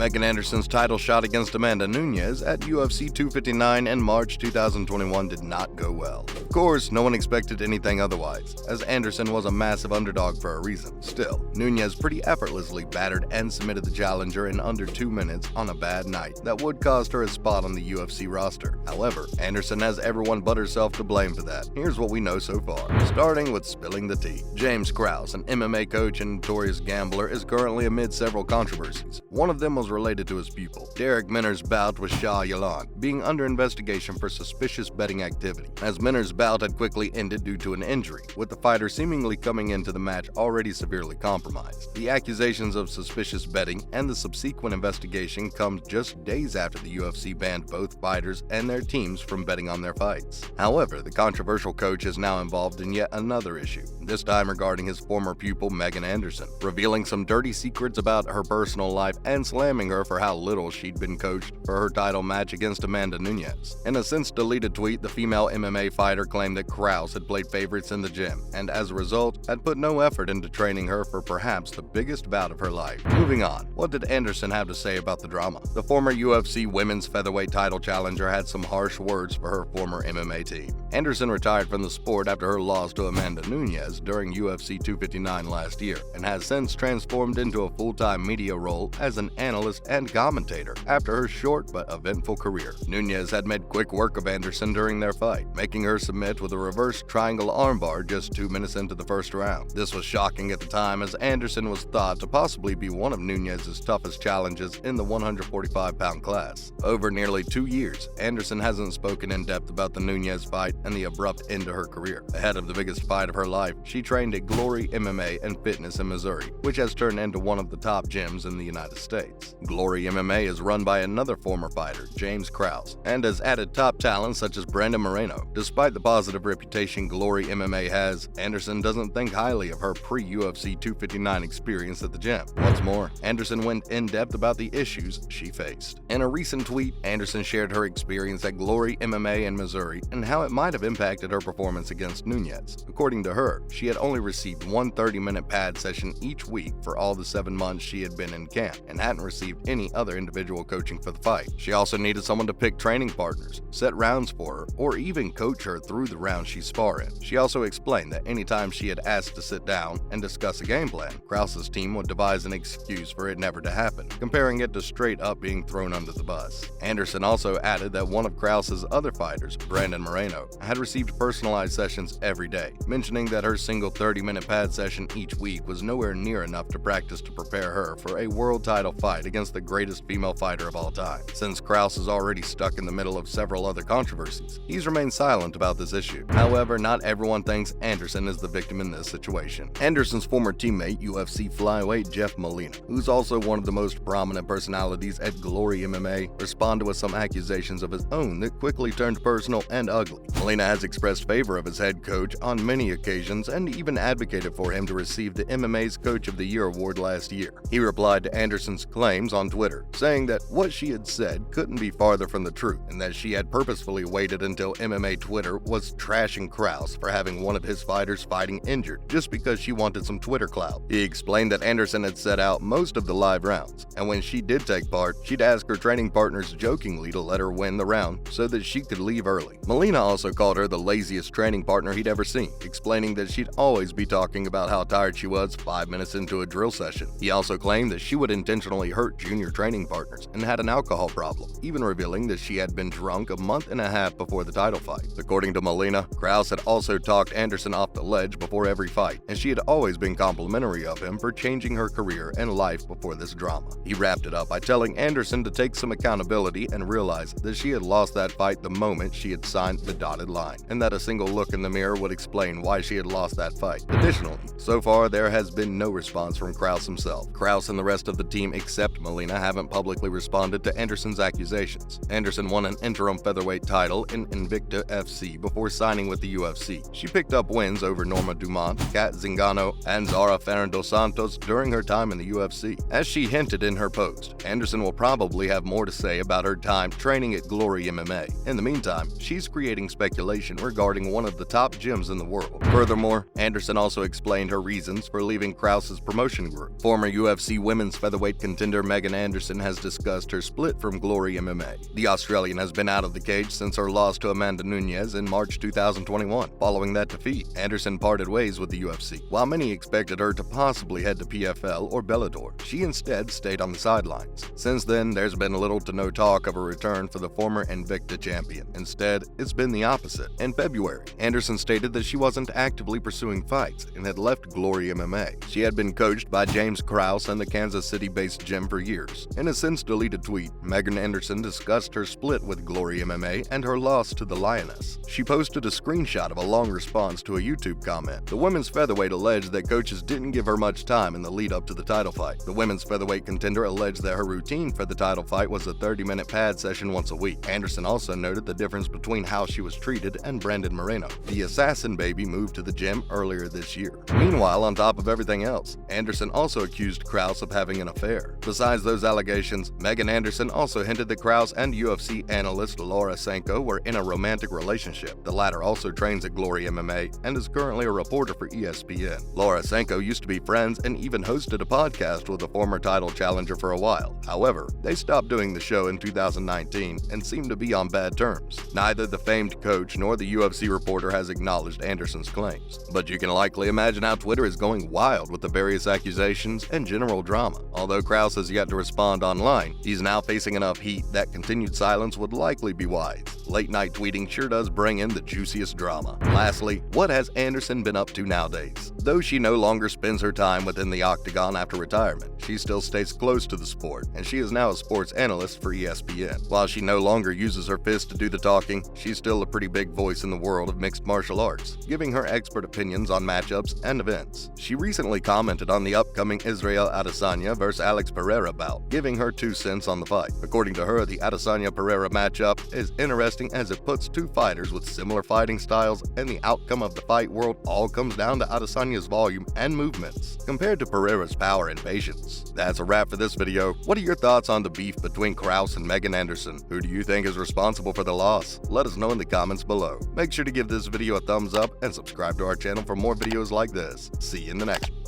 Megan Anderson's title shot against Amanda Nunes at UFC 259 in March 2021 did not go well. Of course, no one expected anything otherwise, as Anderson was a massive underdog for a reason. Still, Nunes pretty effortlessly battered and submitted the challenger in under 2 minutes on a bad night that would cost her a spot on the UFC roster. However, Anderson has everyone but herself to blame for that. Here's what we know so far. Starting with spilling the tea. James Krause, an MMA coach and notorious gambler, is currently amid several controversies. One of them was related to his pupil, Derek Minner's bout with Shah Yalan, being under investigation for suspicious betting activity, as Minner's bout had quickly ended due to an injury, with the fighter seemingly coming into the match already severely compromised. The accusations of suspicious betting and the subsequent investigation comes just days after the UFC banned both fighters and their teams from betting on their fights. However, the controversial coach is now involved in yet another issue, this time regarding his former pupil Megan Anderson, revealing some dirty secrets about her personal life and slamming her for how little she'd been coached for her title match against Amanda Nunes. In a since-deleted tweet, the female MMA fighter claimed that Krause had played favorites in the gym, and as a result, had put no effort into training her for perhaps the biggest bout of her life. Moving on, what did Anderson have to say about the drama? The former UFC women's featherweight title challenger had some harsh words for her former MMA team. Anderson retired from the sport after her loss to Amanda Nunes during UFC 259 last year, and has since transformed into a full-time media role as an analyst and commentator after her short but eventful career. Nunes had made quick work of Anderson during their fight, making her submit with a reverse triangle armbar just 2 minutes into the first round. This was shocking at the time, as Anderson was thought to possibly be one of Nunes' toughest challenges in the 145-pound class. Over nearly 2 years, Anderson hasn't spoken in depth about the Nunes fight and the abrupt end to her career. Ahead of the biggest fight of her life, she trained at Glory MMA and Fitness in Missouri, which has turned into one of the top gyms in the United States. Glory MMA is run by another former fighter, James Krause, and has added top talent such as Brandon Moreno. Despite the positive reputation Glory MMA has, Anderson doesn't think highly of her pre-UFC 259 experience at the gym. What's more, Anderson went in depth about the issues she faced. In a recent tweet, Anderson shared her experience at Glory MMA in Missouri and how it might have impacted her performance against Nunes. According to her, she had only received one 30-minute pad session each week for all the 7 months she had been in camp, and hadn't received any other individual coaching for the fight. She also needed someone to pick training partners, set rounds for her, or even coach her through the rounds she spar in. She also explained that anytime she had asked to sit down and discuss a game plan, Krause's team would devise an excuse for it never to happen, comparing it to straight up being thrown under the bus. Anderson also added that one of Krause's other fighters, Brandon Moreno, had received personalized sessions every day, mentioning that her single 30-minute pad session each week was nowhere near enough to practice to prepare her for a world title fight against the greatest female fighter of all time. Since Krause is already stuck in the middle of several other controversies, he's remained silent about this issue. However, not everyone thinks Anderson is the victim in this situation. Anderson's former teammate, UFC flyweight Jeff Molina, who's also one of the most prominent personalities at Glory MMA, responded with some accusations of his own that quickly turned personal and ugly. Molina has expressed favor of his head coach on many occasions and even advocated for him to receive the MMA's Coach of the Year award last year. He replied to Anderson's claims on Twitter, saying that what she had said couldn't be farther from the truth, and that she had purposefully waited until MMA Twitter was trashing Krause for having one of his fighters fighting injured, just because she wanted some Twitter clout. He explained that Anderson had set out most of the live rounds, and when she did take part, she'd ask her training partners jokingly to let her win the round so that she could leave early. Molina also called her the laziest training partner he'd ever seen, explaining that she'd always be talking about how tired she was 5 minutes into a drill session. He also claimed that she would intentionally hurt junior training partners and had an alcohol problem, even revealing that she had been drunk a month and a half before the title fight. According to Molina, Krause had also talked Anderson off the ledge before every fight, and she had always been complimentary of him for changing her career and life before this drama. He wrapped it up by telling Anderson to take some accountability and realize that she had lost that fight the moment she had signed the dotted line, and that a single look in the mirror would explain why she had lost that fight. Additionally, so far there has been no response from Krause himself. Krause and the rest of the team except Molina haven't publicly responded to Anderson's accusations. Anderson won an interim featherweight title in Invicta FC before signing with the UFC. She picked up wins over Norma Dumont, Kat Zingano, and Zara Ferran dos Santos during her time in the UFC. As she hinted in her post, Anderson will probably have more to say about her time training at Glory MMA. In the meantime, she's creating speculation speculation regarding one of the top gyms in the world. Furthermore, Anderson also explained her reasons for leaving Krause's promotion group. Former UFC women's featherweight contender Megan Anderson has discussed her split from Glory MMA. The Australian has been out of the cage since her loss to Amanda Nunes in March 2021. Following that defeat, Anderson parted ways with the UFC. While many expected her to possibly head to PFL or Bellator, she instead stayed on the sidelines. Since then, there's been little to no talk of a return for the former Invicta champion. Instead, it's been the opposite. In February, Anderson stated that she wasn't actively pursuing fights and had left Glory MMA. She had been coached by James Krause and the Kansas City-based gym for years. In a since-deleted tweet, Megan Anderson discussed her split with Glory MMA and her loss to the Lioness. She posted a screenshot of a long response to a YouTube comment. The women's featherweight alleged that coaches didn't give her much time in the lead-up to the title fight. The women's featherweight contender alleged that her routine for the title fight was a 30-minute pad session once a week. Anderson also noted the difference between how she was treated and Brandon Moreno. The assassin baby moved to the gym earlier this year. Meanwhile, on top of everything else, Anderson also accused Krause of having an affair. Besides those allegations, Megan Anderson also hinted that Krause and UFC analyst Laura Sanko were in a romantic relationship. The latter also trains at Glory MMA and is currently a reporter for ESPN. Laura Sanko used to be friends and even hosted a podcast with a former title challenger for a while. However, they stopped doing the show in 2019 and seemed to be on bad terms. Neither the famed coach nor the UFC reporter has acknowledged Anderson's claims, but you can likely imagine how Twitter is going wild with the various accusations and general drama. Although Krause has yet to respond online, he's now facing enough heat that continued silence would likely be wise. Late-night tweeting sure does bring in the juiciest drama. Lastly, what has Anderson been up to nowadays? Though she no longer spends her time within the octagon after retirement, she still stays close to the sport, and she is now a sports analyst for ESPN. While she no longer uses her fist to do the talking, she's still a pretty big voice in the world of mixed martial arts, giving her expert opinions on matchups and events. She recently commented on the upcoming Israel Adesanya vs. Alex Pereira bout, giving her 2 cents on the fight. According to her, the Adesanya-Pereira matchup is interesting as it puts two fighters with similar fighting styles, and the outcome of the fight world all comes down to Adesanya's volume and movements, compared to Pereira's power and patience. That's a wrap for this video. What are your thoughts on the beef between Krause and Megan Anderson? Who do you think is responsible for the loss? Let us know in the comments below. Make sure to give this video a thumbs up and subscribe to our channel for more videos like this. See you in the next one.